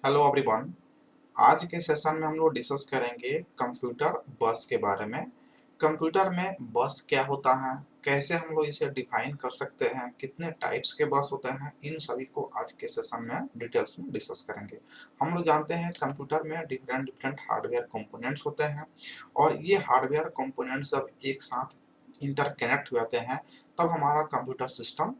Hello everyone. आज के session में हम लोग डिस्कस करेंगे कंप्यूटर बस के बारे में। कंप्यूटर में बस क्या होता है, कैसे हम लोग इसे डिफाइन कर सकते हैं, कितने टाइप्स के बस होते हैं, इन सभी को आज के सेशन में डिटेल्स में डिस्कस करेंगे। हम लोग जानते हैं कंप्यूटर में डिफरेंट डिफरेंट हार्डवेयर कंपोनेंट्स होते हैं और ये हार्डवेयर कंपोनेंट्स जब एक साथ इंटरकनेक्ट हो जाते हैं तब हमारा कंप्यूटर सिस्टम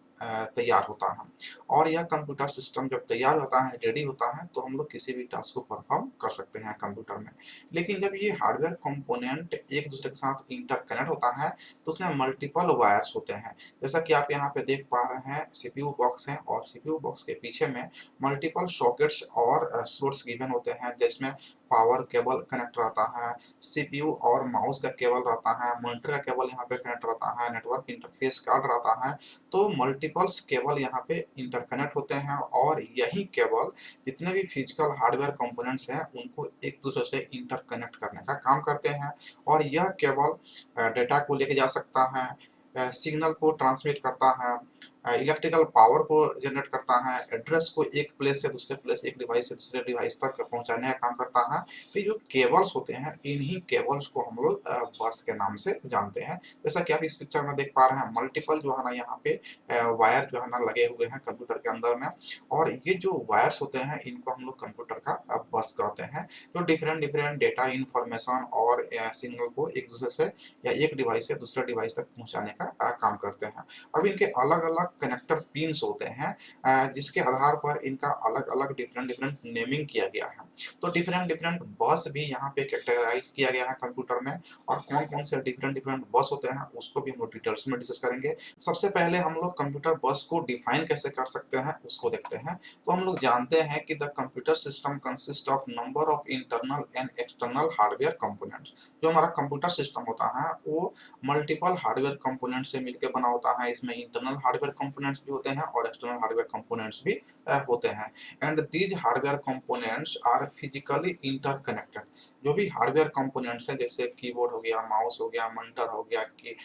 तैयार होता है। और यह कंप्यूटर सिस्टम जब तैयार होता है, रेडी होता है, तो हम लोग किसी भी टास्क को परफॉर्म कर सकते हैं कंप्यूटर में। लेकिन जब ये हार्डवेयर कंपोनेंट एक दूसरे के साथ इंटरकनेक्ट होता है तो उसमें मल्टीपल वायर्स होते हैं। जैसा कि आप यहाँ पे देख पा रहे हैं, सीपीयू बॉक्स है और सीपीयू बॉक्स के पीछे में मल्टीपल सॉकेट्स और स्लॉट्स गिवन होते हैं, जिसमें पावर केबल कनेक्ट रहता है, सीपीयू और माउस का केबल रहता है, मॉनिटर का केबल यहाँ पे कनेक्ट रहता है, नेटवर्क इंटरफेस कार्ड रहता है। तो मल्टीपल्स केबल यहाँ पे इंटरकनेक्ट होते हैं और यही केबल जितने भी फिजिकल हार्डवेयर कंपोनेंट्स हैं उनको एक दूसरे से इंटरकनेक्ट करने का काम करते हैं। और यह केबल डेटा को लेके जा सकता है, सिग्नल को ट्रांसमिट करता है, इलेक्ट्रिकल पावर को जनरेट करता है, एड्रेस को एक प्लेस से दूसरे प्लेस, एक डिवाइस से दूसरे डिवाइस तक पहुंचाने का काम करता है। तो ये जो केबल्स होते हैं, इन्हीं केबल्स को हम लोग बस के नाम से जानते हैं। जैसा कि आप इस पिक्चर में देख पा रहे हैं, मल्टीपल जो है ना यहाँ पे वायर जो है ना लगे हुए हैं कंप्यूटर के अंदर में। और ये जो वायर्स होते हैं इनको हम लोग कंप्यूटर का बस कहते हैं, जो डिफरेंट डिफरेंट डेटा, इंफॉर्मेशन और सिग्नल को एक दूसरे से या एक डिवाइस से दूसरे डिवाइस तक पहुंचाने का काम करते हैं। अब इनके अलग अलग कनेक्टर पिन्स होते हैं, जिसके आधार पर इनका अलग अलग डिफरेंट डिफरेंट नेमिंग किया गया है। तो डिफरेंट डिफरेंट बस भी यहाँ पे कैटेगराइज किया गया है कंप्यूटर में, और कौन कौन से डिफरेंट डिफरेंट बस होते हैं उसको भी हम लोग डिटेल्स में डिस्कस करेंगे। सबसे पहले हम लोग कंप्यूटर बस को डिफाइन कैसे कर सकते हैं उसको देखते हैं। तो हम लोग जानते हैं कि the computer system consist of number of internal and external hardware components. जो हमारा कंप्यूटर सिस्टम होता है वो मल्टीपल हार्डवेयर कंपोनेंट से मिलकर बना होता है। इसमें इंटरनल हार्डवेयर कंपोनेंट्स भी होते हैं और एक्सटर्नल हार्डवेयर कंपोनेंट्स भी होते हैं। And these hardware components are physically interconnected. जो भी हार्डवेयर कंपोनेंट्स हैं, जैसे कीबोर्ड हो गया, माउस हो गया, मॉनिटर हो गया, कि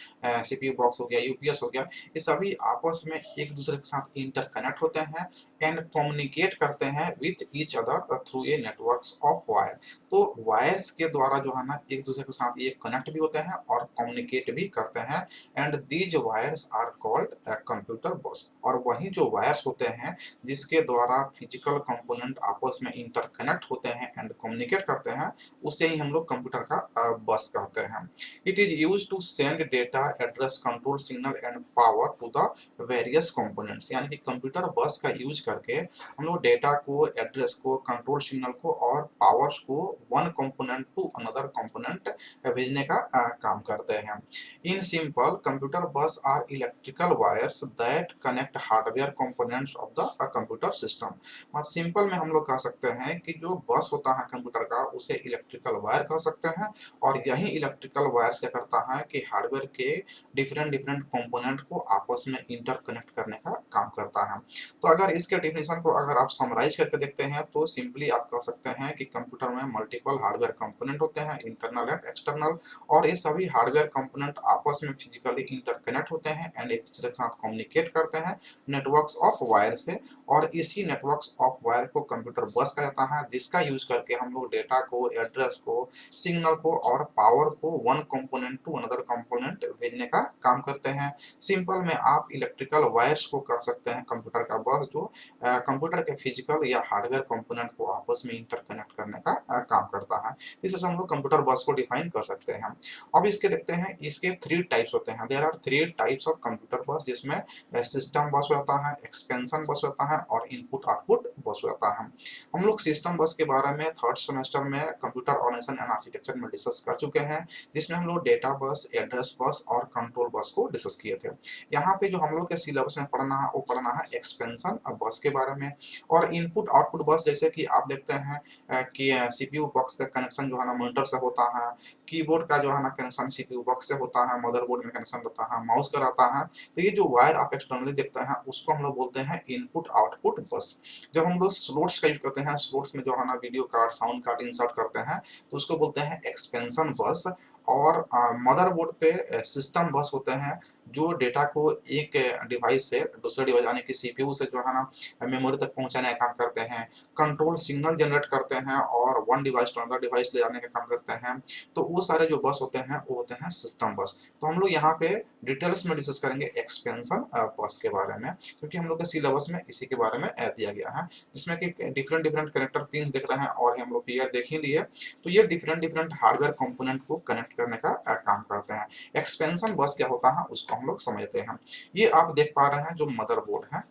सीपीयू बॉक्स हो गया, यूपीएस हो गया, ये सभी आपस में एक दूसरे के साथ इंटरकनेक्ट होते हैं एंड कम्युनिकेट करते हैं with each other through a networks of wire. तो वायर्स के द्वारा जो है ना एक दूसरे के साथ ये कनेक्ट भी होते हैं और कम्युनिकेट भी करते हैं। And these wires are called computer bus. और वही जो वायर्स होते हैं जिसके द्वारा फिजिकल कंपोनेंट आपस में इंटरकनेक्ट होते हैं एंड कम्युनिकेट करते हैं, उसे ही हम लोग कंप्यूटर का बस कहते हैं। It is use to send data, address, control signal and power to the various components. यानी कि कंप्यूटर बस का यूज करके हम लोग डेटा को, एड्रेस को, कंट्रोल सिग्नल को और पावर्स को one component to another component भेजने का काम करते हैं। In simple, computer bus are electrical wires that connect hardware components of the computer system. Simple में हम लोग कह सकते हैं कि जो बस होता है कंप्यूटर का उसे इलेक्ट्रिकल वायर कह सकते हैं। और यही इलेक्ट्रिकल वायर से करता है कि हार्डवेयर के डिफरेंट डिफरेंट कंपोनेंट को आपस में इंटरकनेक्ट करने का काम करता है। तो अगर इसके डेफिनेशन को अगर आप समराइज करके देखते हैं तो सिंपली आप कह सकते हैं कि कंप्यूटर में मल्टीपल हार्डवेयर कंपोनेंट होते हैं, इंटरनल एंड एक्सटर्नल। और ये सभी हार्डवेयर कंपोनेंट आपस में फिजिकली इंटरकनेक्ट होते हैं एंड एक दूसरे के साथ कम्युनिकेट करते हैं नेटवर्क्स ऑफ वायर से। और इसी नेटवर्क्स ऑफ वायर को कंप्यूटर बस कहा जाता है, जिसका यूज करके हम लोग डेटा को, एड्रेस को, सिग्नल को और पावर को one component to another component भेजने का काम करते हैं। सिंपल में आप इलेक्ट्रिकल वायर्स को कह सकते हैं कंप्यूटर का बस, जो कंप्यूटर के फिजिकल या हार्डवेयर कंपोनेंट को आपस में इंटरकनेक्ट करने का काम करता है। इस तरह से हम लोग कंप्यूटर बस को डिफाइन कर सकते हैं। अब इसके देखते हैं, इसके थ्री टाइप्स होते हैं। There are three types of computer bus, जिसमें सिस्टम बस होता है, एक्सपेंशन बस होता है और इनपुट आउटपुट बस होता है। हम लोग सिस्टम बस के बारे में थर्ड सेमेस्टर में कंप्यूटर ऑर्गेनाइजेशन एंड आर्किटेक्चर में डिस्कस कर चुके हैं, जिसमें हम लोग डेटा बस, एड्रेस बस और कंट्रोल बस को डिस्कस किए थे। यहाँ पे जो हम लोग के सिलेबस में पढ़ना है वो पढ़ना है एक्सपेंशन बस के बारे में। और इनपुट आउटपुट बस, जैसे कि आप देखते हैं कि सीपीयू बॉक्स का कनेक्शन जो है ना मॉनिटर से होता है, कीबोर्ड का जो है ना कनेक्शन सीपीयू बॉक्स से होता है, मदरबोर्ड में कनेक्शन रहता है, माउस का रहता है। तो ये जो वायर आप एक्सटर्नली देखते हैं उसको हम लोग बोलते हैं इनपुट आउटपुट बस। जब हम लोग स्लॉट्स का यूज करते हैं, स्लॉट्स में जो है ना video card, sound card insert करते हैं, तो उसको बोलते हैं एक्सपेंशन बस। और मदरबोर्ड पे सिस्टम बस होते हैं, जो डेटा को एक डिवाइस से दूसरे डिवाइस यानी कि सीपीयू से जो है ना मेमोरी तक पहुंचाने का काम करते हैं, कंट्रोल सिग्नल जनरेट करते हैं और one device to another device ले जाने का काम करते हैं। तो वो सारे जो बस होते हैं वो होते हैं सिस्टम बस। तो हम लोग यहाँ पे डिटेल्स में डिस्कस करेंगे एक्सपेंशन बस के बारे में, क्योंकि हम लोग के सिलेबस में इसी के बारे में दिया गया है, जिसमें कि डिफरेंट डिफरेंट कनेक्टर पिंस दिख रहे हैं और हम लोग फिगर देख ही लिए। तो ये डिफरेंट डिफरेंट हार्डवेयर कंपोनेंट को कनेक्ट करने का काम करते हैं। एक्सपेंशन बस क्या होता है उसको हम लोग समझते हैं। ये आप देख पा रहे हैं जो मदरबोर्ड है,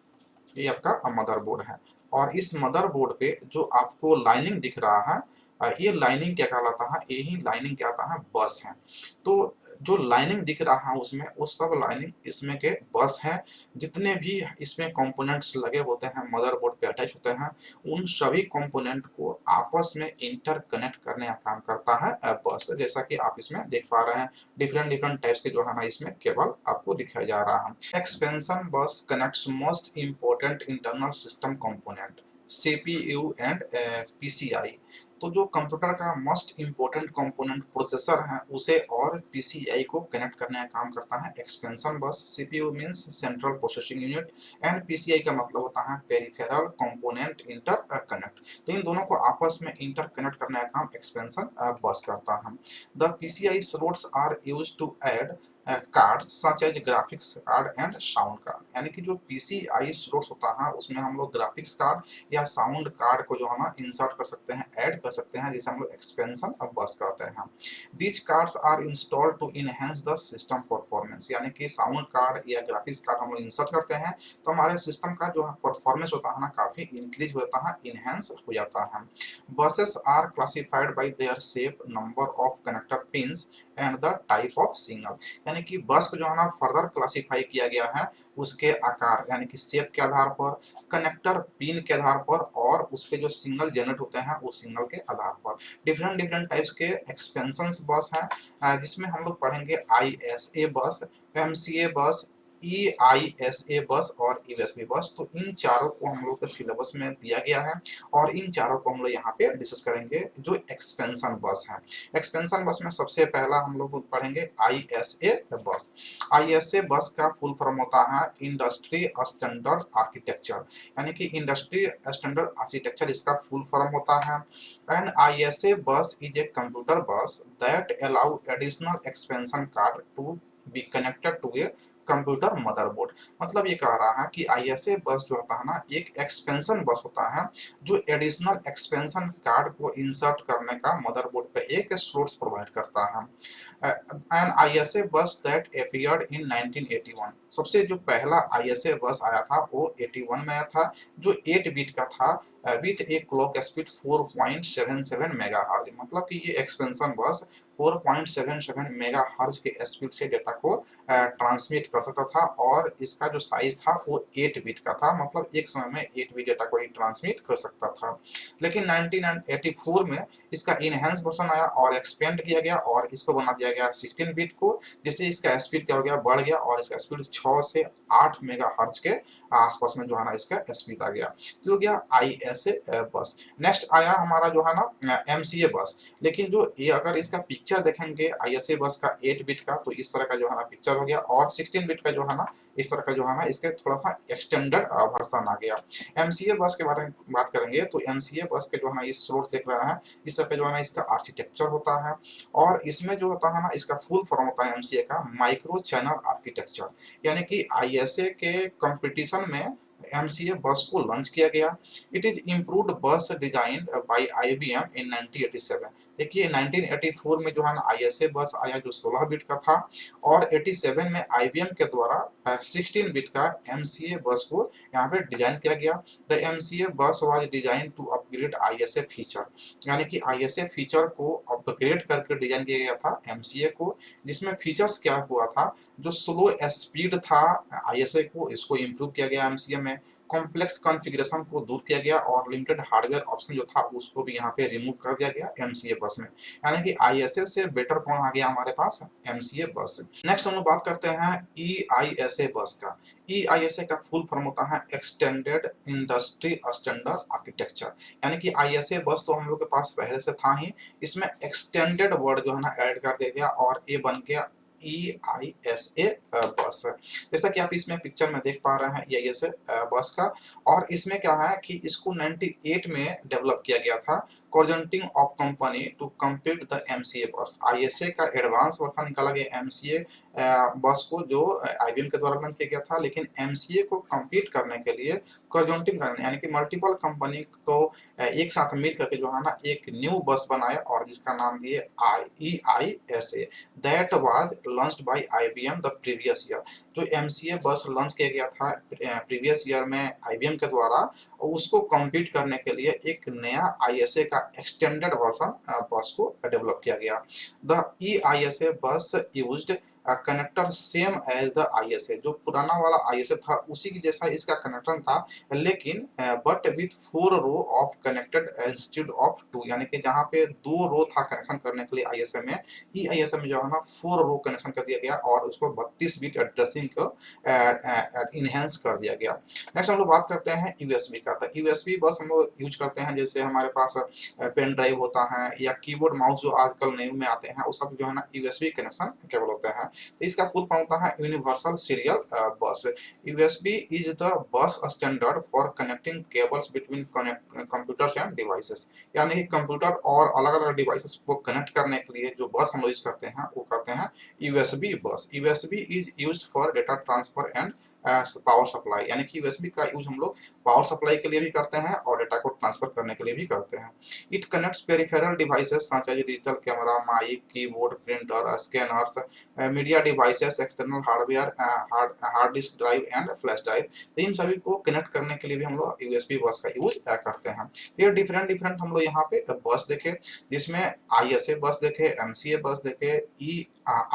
ये आपका मदरबोर्ड है, और इस मदरबोर्ड पे जो आपको लाइनिंग दिख रहा है, ये लाइनिंग क्या कहलाता है, यही लाइनिंग क्या आता है, बस है। तो जो लाइनिंग दिख रहा है उसमें वो सब लाइनिंग इसमें के बस है। जितने भी इसमें कंपोनेंट्स लगे होते हैं मदरबोर्ड पे अटैच होते हैं, उन सभी कंपोनेंट को आपस में इंटरकनेक्ट करने का काम करता है बस। जैसा कि आप इसमें देख पा रहे हैं डिफरेंट डिफरेंट टाइप्स के जो है ना इसमें केबल आपको दिखाया जा रहा है। एक्सपेंशन बस connects most important internal system component CPU and PCI. तो जो कंप्यूटर का मोस्ट इंपोर्टेंट कंपोनेंट प्रोसेसर है उसे और पीसीआई को कनेक्ट करने का काम करता है एक्सपेंशन बस। CPU means central processing unit and PCI का मतलब होता है पेरिफेरल कंपोनेंट इंटर कनेक्ट। तो इन दोनों को आपस में इंटर कनेक्ट करने का काम एक्सपेंशन बस करता है। The PCI slots are used to add cards such as graphics card and sound card. यानी कि जो पीसीआई स्लॉट्स होता है उसमें हम लोग ग्राफिक्स कार्ड या साउंड कार्ड को जो है ना इंसर्ट कर सकते हैं, ऐड कर सकते हैं, जिसे हम लोग एक्सपेंशन बस कहते हैं। These cards are installed to enhance the system performance. यानी कि साउंड कार्ड या ग्राफिक्स कार्ड हम लोग इंसर्ट करते हैं तो हमारे सिस्टम का जो परफॉर्मेंस होता है ना काफी इंक्रीज हो जाता है, इनहेंस हो जाता है। Buses are classified by their shape, number of connector pins and the type of signal. यानी कि बस को जो है ना फर्दर क्लासिफाई किया गया है उसके आकार यानी कि शेप के आधार पर, कनेक्टर पिन के आधार पर और उस पे जो सिग्नल जनरेट होते हैं उस सिग्नल के आधार पर। डिफरेंट डिफरेंट टाइप्स के एक्सपेंशन बस हैं, जिसमें हम लोग पढ़ेंगे आईएसए बस, एमसीए बस, ईआईएसए बस और यूएसबी बस। तो इन चारों को हम लोग के सिलेबस में दिया गया है और इन चारों को हम लोग यहाँ पे डिस्कस करेंगे जो एक्सपेंशन बस है। एक्सपेंशन बस में सबसे पहला हम लोग पढ़ेंगे आईएसए बस। आईएसए बस का फुल फॉर्म होता है इंडस्ट्री स्टैंडर्ड आर्किटेक्चर। यानी कि इंडस्ट्री स्टैंडर्ड आर्किटेक्चर इसका फुल फॉर्म होता है। An ISA bus is a computer bus that allow additional expansion card to be connected to a computer motherboard. मतलब ये कह रहा है कि आईएसए बस जो होता है ना एक एक्सपेंशन बस होता है जो एडिशनल एक्सपेंशन कार्ड को इंसर्ट करने का मदरबोर्ड पे एक स्लॉट्स प्रोवाइड करता है। एन आईएसए बस दैट अपीयर्ड इन 1981। सबसे जो पहला आईएसए बस आया था वो 81 में आया था, जो 8 बिट का था with a clock speed 4.77 megahertz. मतलब कि ये एक्सपेंशन बस 4.77 मेगाहर्ट्ज के स्पीड से डेटा को ट्रांसमिट कर सकता था और इसका जो साइज था वो 8 बिट का था। मतलब एक समय में 8 बिट डेटा को ही ट्रांसमिट कर सकता था। लेकिन 1984 में इसका इनहेंस वर्जन आया और एक्सपेंड किया गया और इसको बना दिया गया 16 बिट को, जिससे इसका स्पीड क्या हो गया, बढ़ गया और इसका स्पीड 6 से 8 मेगाहर्ट्ज के आसपास में जो है ना इसका स्पीड आ गया। तो हो गया आईएसए बस। नेक्स्ट आया हमारा जो है ना एमसीए बस। लेकिन जो ये अगर इसका पिक्चर देखेंगे आईएसए बस का 8 बिट का तो इस तरह का जो है ना पिक्चर हो गया, और 16 बिट का जो है ना इस तरह का जो है ना इसके थोड़ा सा एक्सटेंडेड वर्जन आ गया। एमसीए बस के बारे में बात करेंगे तो एमसीए बस के जो है ना इस स्रोत देख रहा है इस तरह का जो है ना इसका आर्किटेक्चर होता है, और इसमें जो होता है ना इसका फुल फॉर्म होता है एमसीए का माइक्रो चैनल आर्किटेक्चर। यानी कि आईएसए के कंपटीशन में एमसीए बस को लॉन्च किया गया। इट इज इम्प्रूव्ड बस डिजाइन बाय आईबीएम इन 1987। देखिए 1984 में जो है ना आईएसए बस आया जो 16 बिट का था, और 87 में आईबीएम के द्वारा 16 बिट का एमसीए बस को यहाँ पे डिजाइन किया गया। The MCA bus was design to upgrade ISA feature. यानी कि आईएसए फीचर को अपग्रेड करके डिजाइन किया गया था एमसीए को, जिसमें फीचर्स क्या हुआ था, जो स्लो स्पीड था आईएसए को इसको इम्प्रूव किया गया एमसीए में, कॉम्प्लेक्स कॉन्फ़िगरेशन को दूर किया गया और लिमिटेड हार्डवेयर ऑप्शन जो था उसको भी यहाँ पे रिमूव कर दिया गया एमसीए बस में। यानी कि आईएसए से बेटर कौन आ गया हमारे पास, एमसीए बस। नेक्स्ट हम लोग बात करते हैं ईआईएसए बस का। ईआईएसए का फुल फॉर्म होता है एक्सटेंडेड इंडस्ट्री स्टैंडर्ड आर्किटेक्चर। यानी कि आईएसए बस तो हम लोग के पास पहले से था ही, इसमें एक्सटेंडेड वर्ड जो है ना ऐड कर दिया गया और ये बन गया EISA बस। जैसा कि आप इसमें पिक्चर में देख पा रहे हैं EISA बस का, और इसमें क्या है कि इसको 98 में डेवलप किया गया था कॉर्जेंटिंग of company to compete the MCA bus. ISA का एडवांस वर्जन निकाला गया MCA बस को, जो IBM के द्वारा लॉन्च किया गया था, लेकिन MCA को कम्पीट करने के लिए कॉर्जेंटिंग करने यानी कि मल्टीपल कंपनी को एक साथ मिल करके जो है ना एक न्यू बस बनाया और जिसका नाम दिए EISA, that was launched by IBM the previous year. जो MCA बस लॉन्च किया गया था प्रीवियस ईयर में IBM के द्वारा, उसको कम्पीट करने के लिए एक नया ISA का एक्सटेंडेड वर्जन बस को डेवलप किया गया। The EISA bus used connector same as the ISA। जो पुराना वाला ISA था उसी की जैसा इसका कनेक्टर था, लेकिन but with 4 row of connected instead of 2, यानी कि जहाँ पे 2 रो था कनेक्शन करने के लिए ISA में, EISA में जो है ना 4 रो कनेक्शन कर दिया गया और उसको 32 बिट एड्रेसिंग को इनहेंस कर दिया गया। नेक्स्ट हम लोग बात करते हैं USB का। तो USB बस हम लोग यूज करते हैं जैसे हमारे पास पेन ड्राइव होता है या कीबोर्ड माउस जो आजकल न्यू में आते हैं, वो सब जो है ना USB कनेक्शन केबल होते हैं। तो इसका फुल फॉर्म होता है यूनिवर्सल सीरियल बस। USB is the bus standard for connecting cables between computers end devices. यानी कि कंप्यूटर और अलग अलग डिवाइसेस को कनेक्ट करने के लिए जो बस हम लोग यूज करते हैं वो कहते हैं USB बस। USB is used for data transfer and power supply, यानी कि USB का यूज हम लोग पावर सप्लाई के लिए भी करते हैं और डेटा को ट्रांसफर करने के लिए भी करते हैं। It connects peripheral devices such as digital camera, mike, keyboard, printer, scanners, media devices, external hardware, hard disk drive and flash drive. तो इन सभी को कनेक्ट करने के लिए भी हम लोग USB बस का यूज करते हैं। तो ये डिफरेंट डिफरेंट हम लोग यहाँ पे बस देखे, जिसमें ISA बस देखे, MCA बस देखे,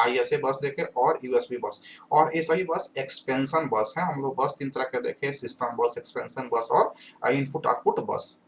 ISA बस देखे और USB बस। और ये सभी बस एक्सपेंशन बस है। हम लोग बस 3 तरह के देखे, सिस्टम बस, एक्सपेंशन बस और इनपुट आउटपुट बस।